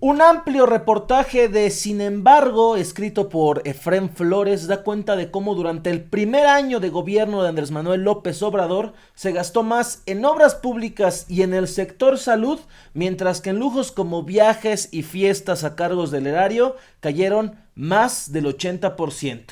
Un amplio reportaje de Sin embargo, escrito por Efrén Flores, da cuenta de cómo durante el primer año de gobierno de Andrés Manuel López Obrador se gastó más en obras públicas y en el sector salud, mientras que en lujos como viajes y fiestas a cargos del erario cayeron más del 80%.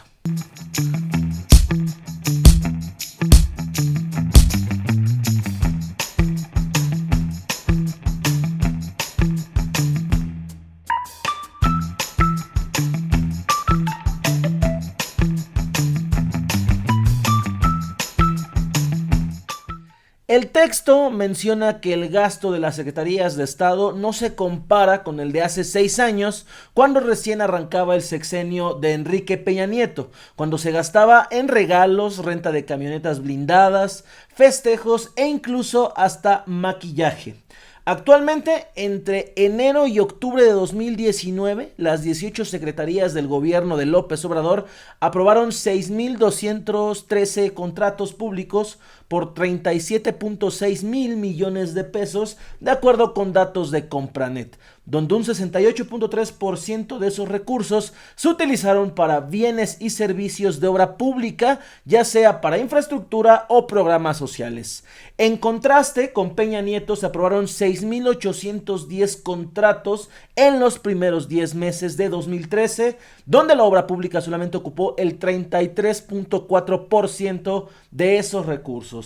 El texto menciona que el gasto de las secretarías de Estado no se compara con el de hace 6 años, cuando recién arrancaba el sexenio de Enrique Peña Nieto, cuando se gastaba en regalos, renta de camionetas blindadas, festejos e incluso hasta maquillaje. Actualmente, entre enero y octubre de 2019, las 18 secretarías del gobierno de López Obrador aprobaron 6.213 contratos públicos por 37.6 mil millones de pesos, de acuerdo con datos de Compranet, donde un 68.3% de esos recursos se utilizaron para bienes y servicios de obra pública, ya sea para infraestructura o programas sociales. En contraste, con Peña Nieto se aprobaron 6.810 contratos en los primeros 10 meses de 2013, donde la obra pública solamente ocupó el 33.4% de esos recursos.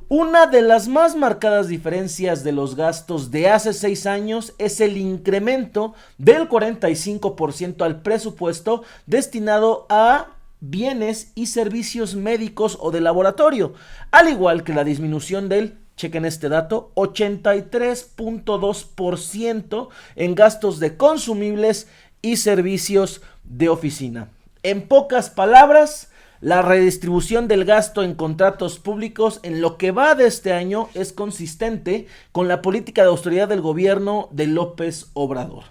Una de las más marcadas diferencias de los gastos de hace 6 años es el incremento del 45% al presupuesto destinado a bienes y servicios médicos o de laboratorio, al igual que la disminución del, chequen este dato, 83.2% en gastos de consumibles y servicios de oficina. En pocas palabras, la redistribución del gasto en contratos públicos en lo que va de este año es consistente con la política de austeridad del gobierno de López Obrador.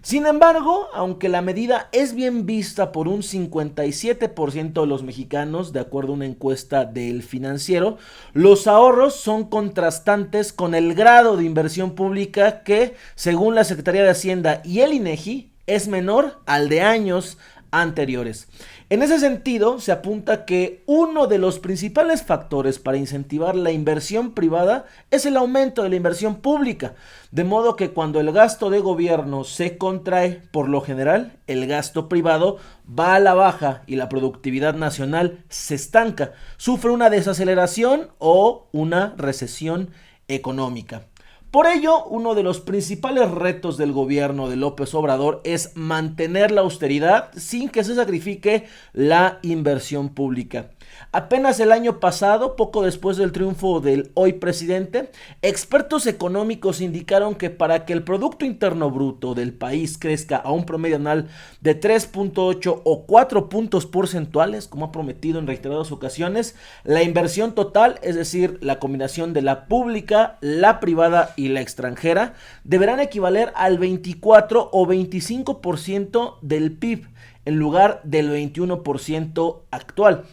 Sin embargo, aunque la medida es bien vista por un 57% de los mexicanos, de acuerdo a una encuesta del Financiero, los ahorros son contrastantes con el grado de inversión pública que, según la Secretaría de Hacienda y el INEGI, es menor al de años anteriores. En ese sentido, se apunta que uno de los principales factores para incentivar la inversión privada es el aumento de la inversión pública, de modo que cuando el gasto de gobierno se contrae, por lo general, el gasto privado va a la baja y la productividad nacional se estanca, sufre una desaceleración o una recesión económica. Por ello, uno de los principales retos del gobierno de López Obrador es mantener la austeridad sin que se sacrifique la inversión pública. Apenas el año pasado, poco después del triunfo del hoy presidente, expertos económicos indicaron que para que el Producto Interno Bruto del país crezca a un promedio anual de 3.8 o 4 puntos porcentuales, como ha prometido en reiteradas ocasiones, la inversión total, es decir, la combinación de la pública, la privada y la extranjera, deberán equivaler al 24 o 25% del PIB, en lugar del 21% actual.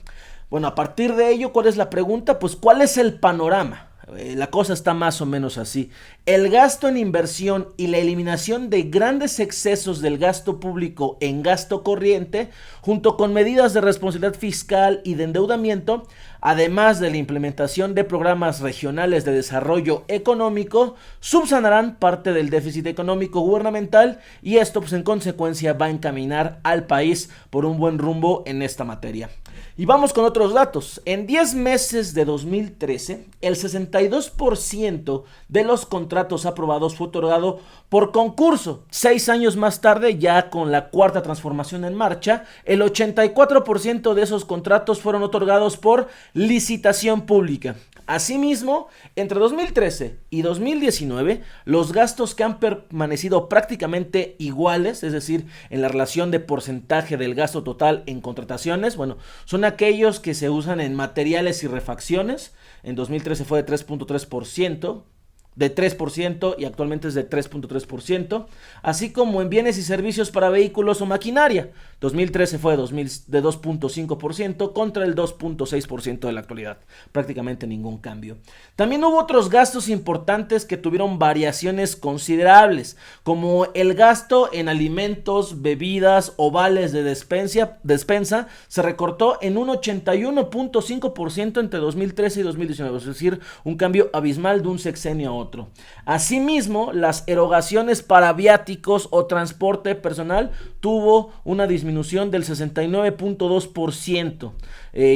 Bueno, a partir de ello, ¿cuál es la pregunta? Pues, ¿cuál es el panorama? La cosa está más o menos así. El gasto en inversión y la eliminación de grandes excesos del gasto público en gasto corriente, junto con medidas de responsabilidad fiscal y de endeudamiento, además de la implementación de programas regionales de desarrollo económico, subsanarán parte del déficit económico gubernamental, y esto, pues, en consecuencia va a encaminar al país por un buen rumbo en esta materia. Y vamos con otros datos. En 10 meses de 2013, el 62% de los contratos aprobados fue otorgado por concurso. 6 años más tarde, ya con la cuarta transformación en marcha, el 84% de esos contratos fueron otorgados por licitación pública. Asimismo, entre 2013 y 2019, los gastos que han permanecido prácticamente iguales, es decir, en la relación de porcentaje del gasto total en contrataciones, bueno, son aquellos que se usan en materiales y refacciones. En 2013 fue de 3.3%, de 3% y actualmente es de 3.3%, así como en bienes y servicios para vehículos o maquinaria. 2013 fue de 2.5% contra el 2.6% de la actualidad, prácticamente ningún cambio. También hubo otros gastos importantes que tuvieron variaciones considerables, como el gasto en alimentos, bebidas o vales de despensa se recortó en un 81.5% entre 2013 y 2019, es decir, un cambio abismal de un sexenio a otro. Asimismo, las erogaciones para viáticos o transporte personal tuvo una disminución del 69.2%,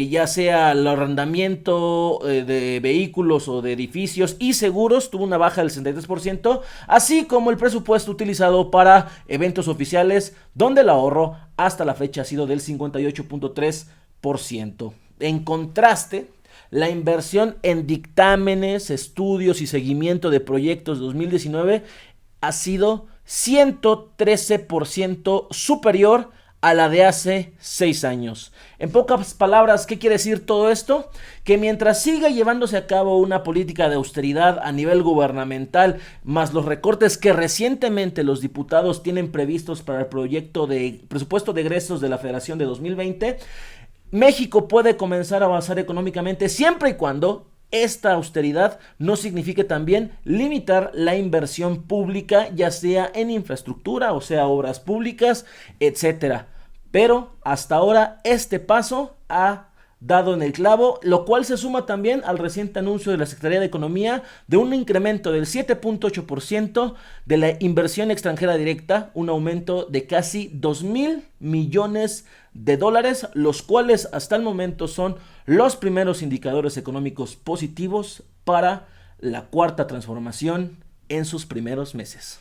ya sea el arrendamiento de vehículos o de edificios y seguros tuvo una baja del 63%, así como el presupuesto utilizado para eventos oficiales, donde el ahorro hasta la fecha ha sido del 58.3%. En contraste, la inversión en dictámenes, estudios y seguimiento de proyectos 2019 ha sido 113% superior a la de hace 6 años. En pocas palabras, ¿qué quiere decir todo esto? Que mientras siga llevándose a cabo una política de austeridad a nivel gubernamental, más los recortes que recientemente los diputados tienen previstos para el proyecto de presupuesto de egresos de la Federación de 2020, México puede comenzar a avanzar económicamente siempre y cuando esta austeridad no signifique también limitar la inversión pública, ya sea en infraestructura, o sea, obras públicas, etcétera. Pero hasta ahora este paso ha dado en el clavo, lo cual se suma también al reciente anuncio de la Secretaría de Economía de un incremento del 7.8% de la inversión extranjera directa, un aumento de casi 2,000 millones de dólares, los cuales hasta el momento son los primeros indicadores económicos positivos para la cuarta transformación en sus primeros meses.